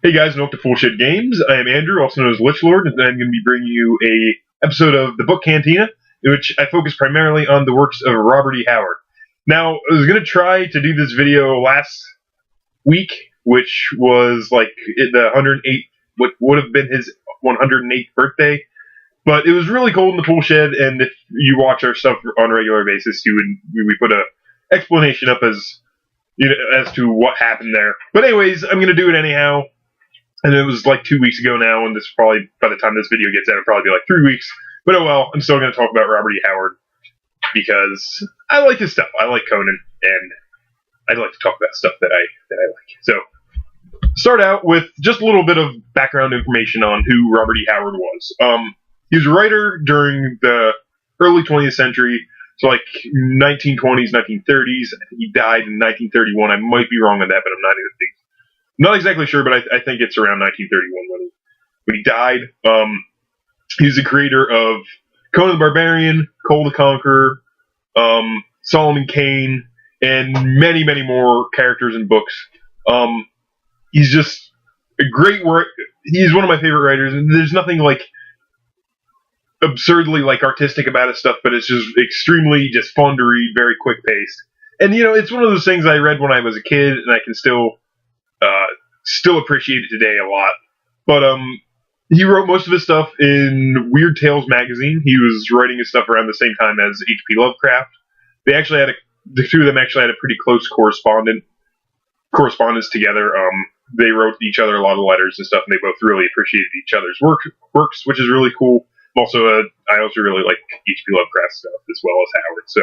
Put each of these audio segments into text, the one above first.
Hey guys, and welcome to Full Shit Games. I am Andrew, also known as Lich Lord, and I'm going to be bringing you a episode of the book Cantina, in which I focus primarily on the works of Robert E Howard. Now, I was going to try to do this video last week, which was like the 108th, what would have been his 108th birthday, but it was really cold in the pool shed, and if you watch our stuff on a regular basis, we put a explanation up as to what happened there. But anyways, I'm going to do it anyhow. And it was like 2 weeks ago now, and this probably, by the time this video gets out, it'll probably be like 3 weeks. But oh well, I'm still going to talk about Robert E Howard, because I like his stuff. I like Conan, and I'd like to talk about stuff that I like. So, start out with just a little bit of background information on who Robert E Howard was. He was a writer during the early 20th century, so like 1920s, 1930s. I think he died in 1931. I might be wrong on that, but I'm not exactly sure, but I think it's around 1931 when he died. He was the creator of Conan the Barbarian, Cole the Conqueror, Solomon Kane, and many, many more characters and books. He's just a great work. He's one of my favorite writers, and there's nothing like absurdly like artistic about his stuff, but it's just extremely just fun to read, very quick paced. And it's one of those things I read when I was a kid, and I can still appreciate it today a lot. But he wrote most of his stuff in Weird Tales magazine. He was writing his stuff around the same time as H.P. Lovecraft. The two of them actually had a pretty close correspondence together. They wrote each other a lot of letters and stuff, and they both really appreciated each other's works, which is really cool. I also really like H.P. Lovecraft stuff as well as Howard. So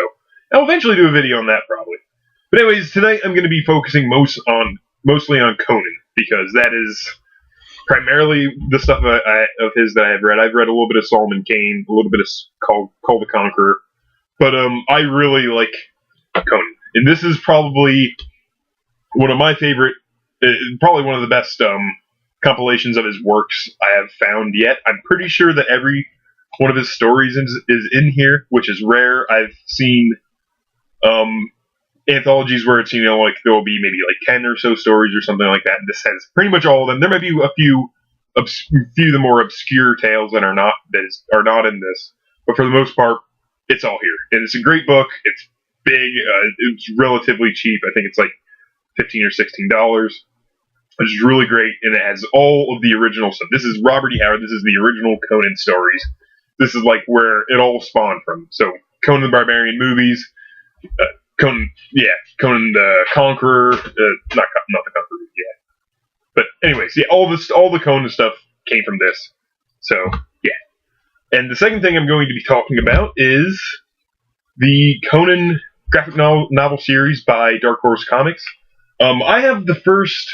I'll eventually do a video on that probably. But anyways, tonight I'm going to be focusing mostly on Conan, because that is primarily the stuff of his that I've read. I've read a little bit of Solomon Kane, a little bit of Cole the Conqueror, but I really like Conan, and this is probably one of my favorite, probably one of the best compilations of his works I have found yet. I'm pretty sure that every one of his stories is in here, which is rare. I've seen anthologies where it's like there will be maybe like 10 or so stories or something like that, and this has pretty much all of them. There might be a few of the more obscure tales that are not in this, but for the most part it's all here, and it's a great book. It's big, it's relatively cheap. I think it's like $15 or $16, which is really great, and it has all of the original stuff. This is Robert E Howard. This is the original Conan stories. This is like where it all spawned from. So Conan the Barbarian movies, Conan the Conqueror, not the Conqueror, yeah. But anyways, yeah, all the Conan stuff came from this. So yeah. And the second thing I'm going to be talking about is the Conan graphic novel series by Dark Horse Comics. I have the first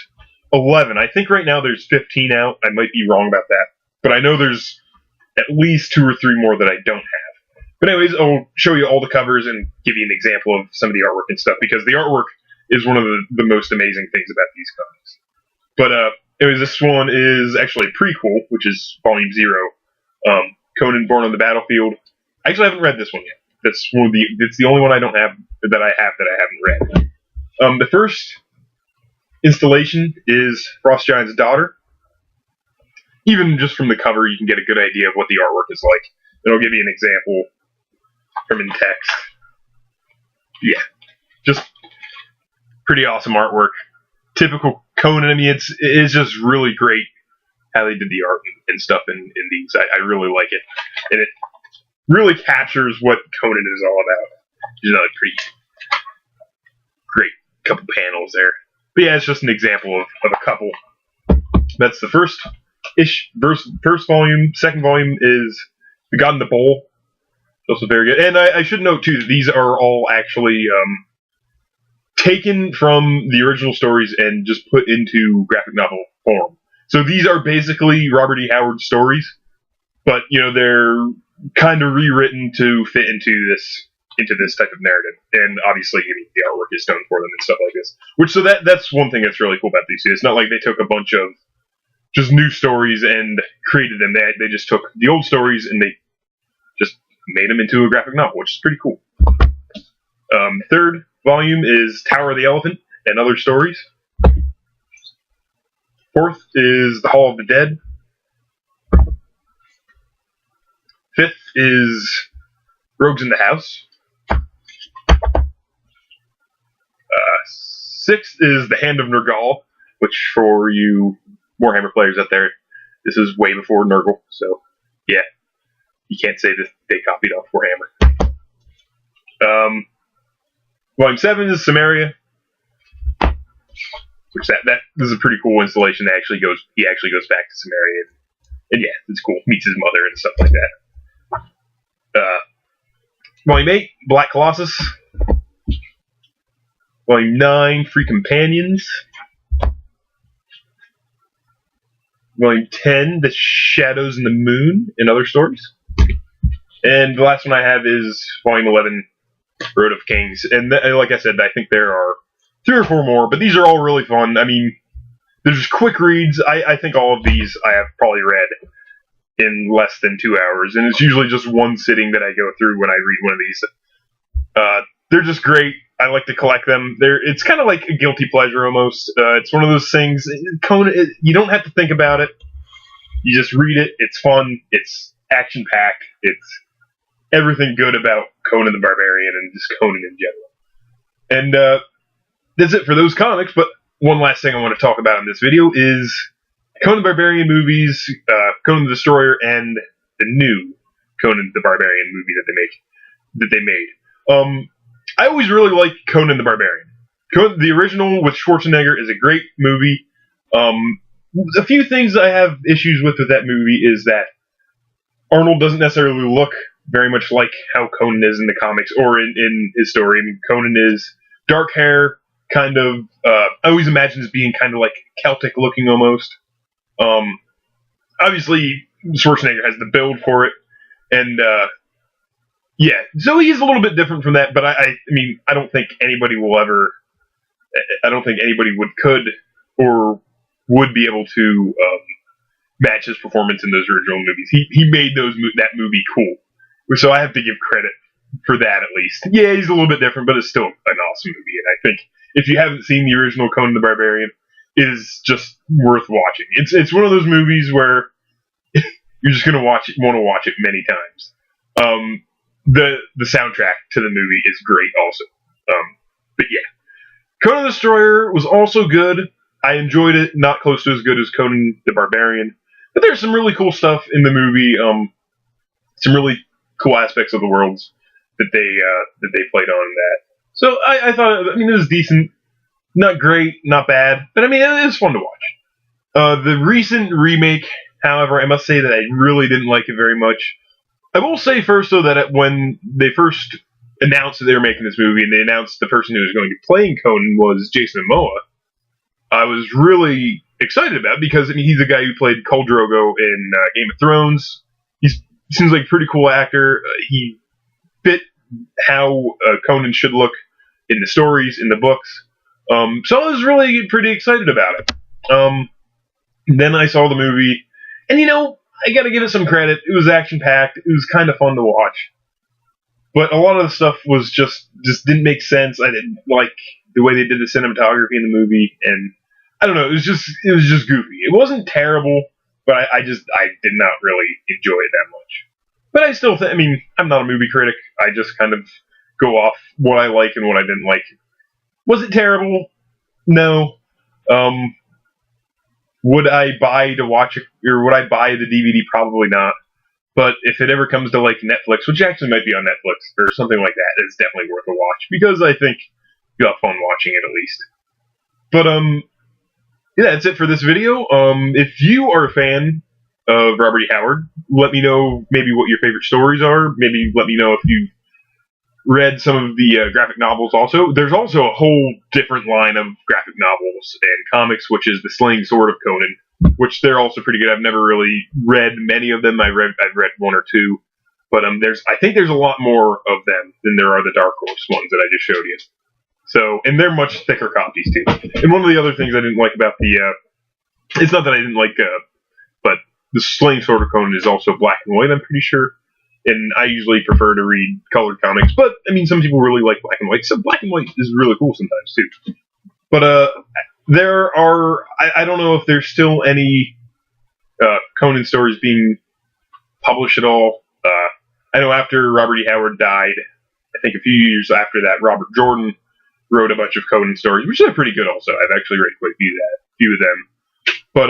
11. I think right now there's 15 out. I might be wrong about that, but I know there's at least 2 or 3 more that I don't have. But anyways, I'll show you all the covers and give you an example of some of the artwork and stuff, because the artwork is one of the most amazing things about these comics. But anyways, this one is actually a prequel, which is Volume 0, Conan Born on the Battlefield. I actually haven't read this one yet. It's the only one I haven't read. The first installation is Frost Giant's daughter. Even just from the cover, you can get a good idea of what the artwork is like. And I'll give you an example from in text. Yeah, just pretty awesome artwork. Typical Conan. I mean, it's just really great how they did the art and stuff in these. I really like it, and it really captures what Conan is all about. There's another pretty great couple panels there. But yeah, it's just an example of a couple. That's the first volume. Second volume is The God in the Bowl. Also very good. And I should note too that these are all actually taken from the original stories and just put into graphic novel form. So these are basically Robert E. Howard stories, but they're kind of rewritten to fit into this type of narrative. And obviously, the artwork is done for them and stuff like this. That's one thing that's really cool about these. It's not like they took a bunch of just new stories and created them. They just took the old stories and they just made them into a graphic novel, which is pretty cool. Third volume is Tower of the Elephant and Other Stories. Fourth is The Hall of the Dead. Fifth is Rogues in the House. Sixth is The Hand of Nergal, which for you Warhammer players out there, this is way before Nurgle, so yeah, you can't say that they copied off Warhammer. Volume 7 is Samaria, which that is a pretty cool installation. He actually goes back to Samaria, and yeah, it's cool. Meets his mother and stuff like that. Volume 8, Black Colossus. Volume 9, Free Companions. Volume 10, The Shadows in the Moon and Other Stories. And the last one I have is Volume 11, Road of Kings. And like I said, I think there are 3 or 4 more, but these are all really fun. I mean, they're just quick reads. I think all of these I have probably read in less than 2 hours, and it's usually just one sitting that I go through when I read one of these. They're just great. I like to collect them. It's kind of like a guilty pleasure almost. It's one of those things. Conan, you don't have to think about it. You just read it. It's fun. It's action-packed. It's everything good about Conan the Barbarian and just Conan in general. And that's it for those comics, but one last thing I want to talk about in this video is Conan the Barbarian movies, Conan the Destroyer, and the new Conan the Barbarian movie that they made. I always really liked Conan the Barbarian. The original with Schwarzenegger is a great movie. A few things I have issues with that movie is that Arnold doesn't necessarily look very much like how Conan is in the comics or in his story. I mean, Conan is dark hair, kind of, I always imagine as being kind of like Celtic looking almost. Obviously, Schwarzenegger has the build for it, and yeah, so he's a little bit different from that, but I mean, I don't think anybody could or would be able to match his performance in those original movies. He made that movie cool, so I have to give credit for that at least. Yeah, he's a little bit different, but it's still an awesome movie, and I think if you haven't seen the original Conan the Barbarian, it is just worth watching. It's one of those movies where you're just gonna want to watch it many times. The soundtrack to the movie is great also. But yeah, Conan the Destroyer was also good. I enjoyed it, not close to as good as Conan the Barbarian, but there's some really cool stuff in the movie. Some really cool aspects of the worlds that they played on in that. So I thought, I mean, it was decent, not great, not bad, but I mean, it was fun to watch. The recent remake, however, I must say that I really didn't like it very much. I will say first, though, that when they first announced that they were making this movie, and they announced the person who was going to be playing Conan was Jason Momoa, I was really excited about it because, I mean, he's the guy who played Khal Drogo in Game of Thrones. He seems like a pretty cool actor. He fit how Conan should look in the stories, in the books. So I was really pretty excited about it. Then I saw the movie, and, you know, I gotta give it some credit. It was action-packed. It was kind of fun to watch. But a lot of the stuff was just didn't make sense. I didn't like the way they did the cinematography in the movie, and I don't know, it was just goofy. It wasn't terrible, but I did not really enjoy it that much. But I still I mean, I'm not a movie critic. I just kind of go off what I like and what I didn't like. Was it terrible? No. Would I buy to watch it, or would I buy the DVD? Probably not. But if it ever comes to like Netflix, which actually might be on Netflix or something like that, it's definitely worth a watch because I think you'll have fun watching it at least. But yeah, that's it for this video. If you are a fan of Robert E Howard, let me know maybe what your favorite stories are. Maybe let me know if you've read some of the graphic novels also. There's also a whole different line of graphic novels and comics, which is The Slaying Sword of Conan, which they're also pretty good. I've never really read many of them. I've read one or two, but I think there's a lot more of them than there are the Dark Horse ones that I just showed you. So, and they're much thicker copies too. And one of the other things I didn't like about it's not that I didn't like, but The Slaying Sword of Conan is also black and white, I'm pretty sure. And I usually prefer to read colored comics, but I mean, some people really like black and white. So black and white is really cool sometimes too. But there are. I don't know if there's still any Conan stories being published at all. I know after Robert E. Howard died, I think a few years after that, Robert Jordan wrote a bunch of Conan stories, which are pretty good. Also, I've actually read quite a few of them. But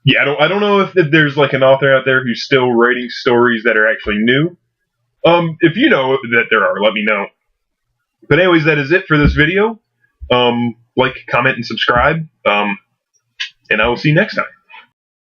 yeah, I don't know if there's like an author out there who's still writing stories that are actually new. If you know that there are, let me know. But anyways, that is it for this video. Like, comment, and subscribe. And I will see you next time.